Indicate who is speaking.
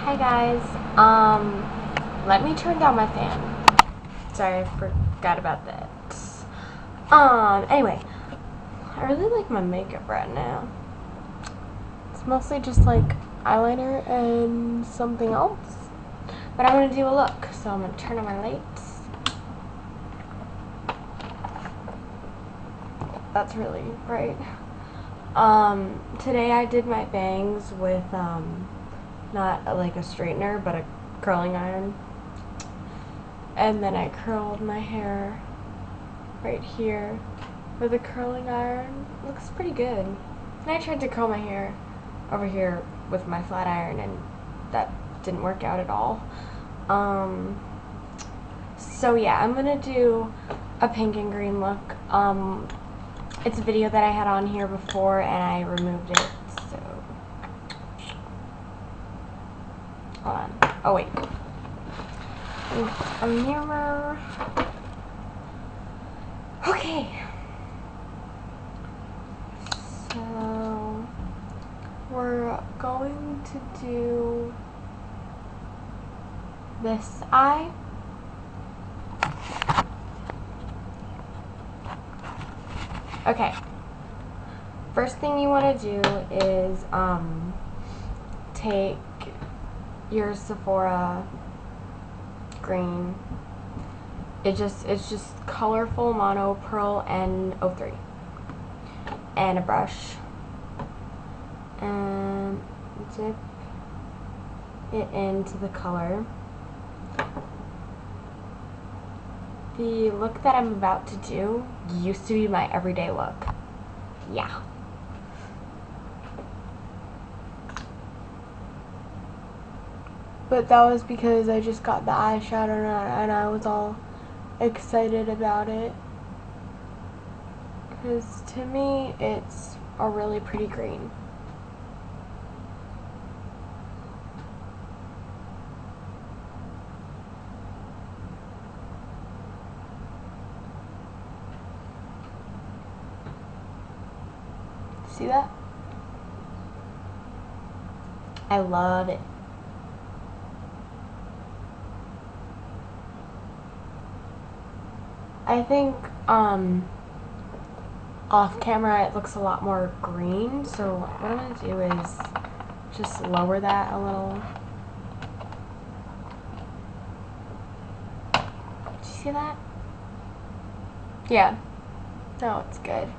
Speaker 1: Hi guys. Let me turn down my fan. Sorry, I forgot about that. Anyway, I really like my makeup right now. It's mostly just like eyeliner and something else. But I'm gonna do a look, so I'm gonna turn on my lights. That's really bright. Today I did my bangs with, not like a straightener, but a curling iron. And then I curled my hair right here with a curling iron. Looks pretty good. And I tried to curl my hair over here with my flat iron, and that didn't work out at all. So yeah, I'm gonna do a pink and green look. It's a video that I had on here before and I removed it, so hold on. Oh wait. A mirror. Okay. So we're going to do this eye. Okay. First thing you want to do is take your Sephora green. It's just colorful mono pearl N03 and a brush, and dip it into the color. The look that I'm about to do used to be my everyday look. Yeah. But that was because I just got the eyeshadow and I was all excited about it. Because to me, it's a really pretty green. See that? I love it. I think off camera it looks a lot more green, so what I'm going to do is just lower that a little. Did you see that? Yeah. No, it's good.